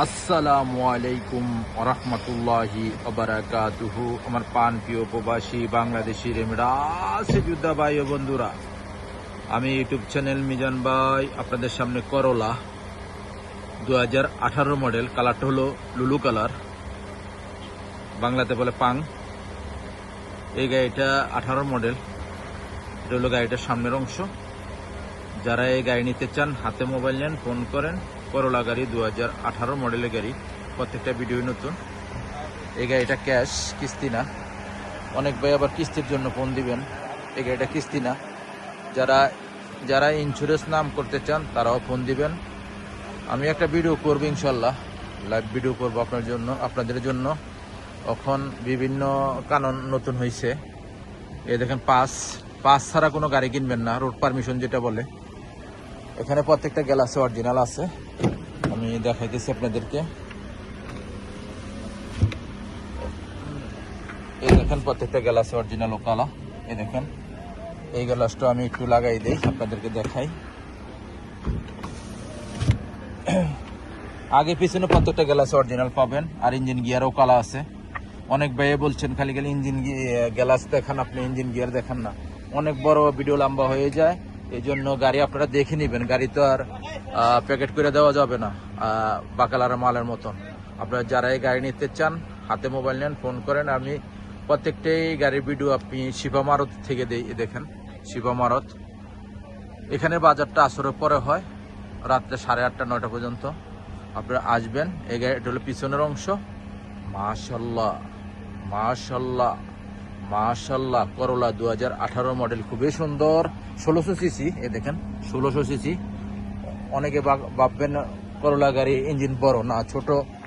আসসালামু আলাইকুম ওরহমতুল্লাহি ওবারাকাতুহু। আমার পান প্রিয় প্রবাসী বাংলাদেশি রেমিরাসি যোদ্ধা ভাই ও বন্ধুরা, আমি ইউটিউব চ্যানেল মিজান ভাই আপনাদের সামনে করলা 2018 মডেল। কালারটা হলো লুলু কালার, বাংলাতে বলে পাং। এই গাড়িটা 18 মডেল। এটা হলো গাড়িটার সামনের অংশ। যারা এই গাড়ি নিতে চান হাতে মোবাইল নেন, ফোন করেন। করলা গাড়ি 2018 মডেলের গাড়ি, প্রত্যেকটা ভিডিও নতুন। এই গাড়িটা ক্যাশ, কিস্তি না। অনেক ভাই আবার কিস্তির জন্য ফোন দিবেন। এই গাড়িটা কিস্তি না। যারা ইন্স্যুরেন্স নাম করতে চান তারাও ফোন দিবেন। আমি একটা ভিডিও করবো ইনশাল্লাহ, লাইভ ভিডিও করবো আপনাদের জন্য। এখন বিভিন্ন কানুন নতুন হয়েছে। এই দেখেন, পাস ছাড়া কোনো গাড়ি কিনবেন না, রোড পারমিশন যেটা বলে। এখানে প্রত্যেকটা গ্লাসে অরিজিনাল আছে, আমি দেখাইতেছি আপনাদেরকে। এই দেখেন প্রত্যেকটা গ্লাসে অরিজিনাল কালা। এই দেখেন, এই গ্লাসটা আমি একটু লাগাই দিই, আপনাদেরকে দেখাই। আগে পিছনে প্রত্যেকটা গ্লাসে অরিজিনাল পাবেন। আর ইঞ্জিন গিয়ারও কালা আছে। অনেক ভাই বলছেন খালি ইঞ্জিন গ্লাস দেখান, আপনি ইঞ্জিন গিয়ার দেখান না। অনেক বড় ভিডিও লম্বা হয়ে যায়, এই জন্য গাড়ি আপনারা দেখে নেবেন। গাড়ি তো আর প্যাকেট করে দেওয়া যাবে না বাকালার মালের মতন। আপনারা যারা এই গাড়ি নিতে চান হাতে মোবাইল নেন, ফোন করেন। আমি প্রত্যেকটাই গাড়ির ভিডিও আপনি শিবা মারত থেকে দেখেন। শিবা মারত এখানে বাজারটা আসরের পরে হয়, রাত্রে 8:30 9টা পর্যন্ত আপনারা আসবেন। এই গাড়িটা হলো পিছনের অংশ। মাশাল্লাহ মাশাল্লাহ মাশাল্লাহ, করলা 2018 মডেল, খুবই সুন্দর। 1600 সিসি। এ দেখেন 1600 সিসি। অনেকে ভাববেন করলা গাড়ি ইঞ্জিন বড় না,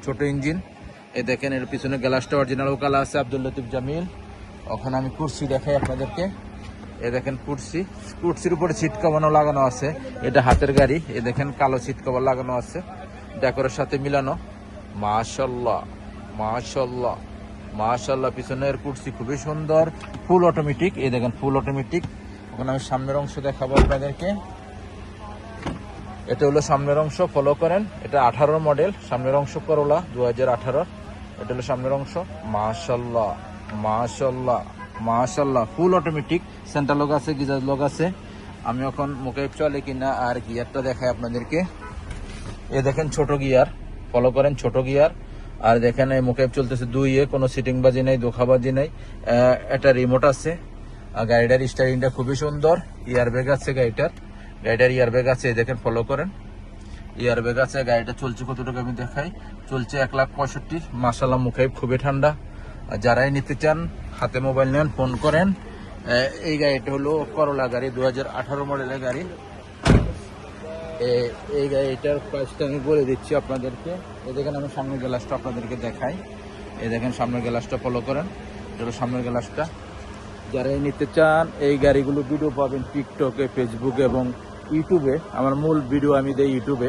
ছোট ইঞ্জিন। এ দেখেন, এর পিছনে গ্লাসটা অরিজিনাল কালা আছে, আব্দুল লতিফ জামিল। ওখানে আমি কুরসি দেখাই আপনাদেরকে। এ দেখেন কুরসির উপরে সিট কভার লাগানো আছে। এটা হাতের গাড়ি। এ দেখেন কালো সিট কভার লাগানো আছে, ডেকোরের সাথে মিলানো। মাশাল্লাহ মাশাল্লাহ মাশাল্লাহ, পিছনের কুরসি খুবই সুন্দর, ফুল অটোমেটিক। এই দেখেন ফুল অটোমেটিক। ওখানে আমি সামনের অংশ দেখাবো আপনাদেরকে। এটা হলো সামনের অংশ, ফলো করেন। এটা 18 মডেল, সামনের অংশ করলা 2018। এটা হলো সামনের অংশ। মাশাল্লাহ মাশাল্লাহ মাশাল্লাহ, ফুল অটোমেটিক। সেন্টার লক আছে, গিজার লক আছে। আমি এখন মুখে চলে কিনা আর গিয়ারটা দেখাই আপনাদেরকে। এ দেখেন ছোট গিয়ার, ফলো করেন, ছোট গিয়ার। আর দেখেন এই মুখে চলতেছে 2 কোনো সিটিং বাজি নেই, ধোকাবাজি নেই। একটা রিমোট আছে। গাড়িটার স্টারিংটা খুবই সুন্দর। ইয়ারব্যাগ আছে গাড়িটার ইয়ারব্যাগ আছে। দেখেন ফলো করেন, ইয়ারব্যাগ আছে। গাড়িটা চলছে কতটুকু আমি দেখাই। চলছে 1,65,000। মাশাল্লাহ, মুখে খুবই ঠান্ডা। যারাই নিতে চান হাতে মোবাইল নেন, ফোন করেন। এই গাড়িটা হলো করলা গাড়ি 2018 মডেলের গাড়ি। এই গাড়িটার প্রাইসটা আমি বলে দিচ্ছি আপনাদেরকে। এই দেখেন, আমি সামনের গ্লাসটা আপনাদেরকে দেখাই। এই দেখেন সামনের গ্লাসটা, ফলো করেন। এটা সামনের গ্লাসটা। যারা নিতে চান এই গাড়িগুলো ভিডিও পাবেন টিকটকে, ফেসবুকে এবং ইউটিউবে। আমার মূল ভিডিও আমি দেই ইউটিউবে।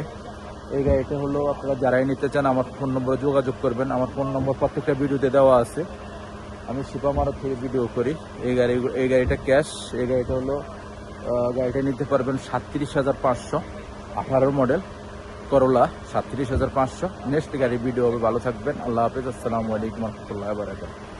এই গাড়িটা হলো, আপনারা যারাই নিতে চান আমার ফোন নম্বরে যোগাযোগ করবেন। আমার ফোন নম্বর প্রত্যেকটা ভিডিওতে দেওয়া আছে। আমি শিপামারত থেকে ভিডিও করি। এই গাড়িটা ক্যাশ। এই গাড়িটা হলো, গাড়িটা নিতে পারবেন 37,500। 18 মডেল করলা 37,500। নেক্সট গাড়ি ভিডিও হবে। ভালো থাকবেন, আল্লাহ হাফেজ, আসসালামু আলাইকুম রহমতুল্লাহ বারাকাতুহু।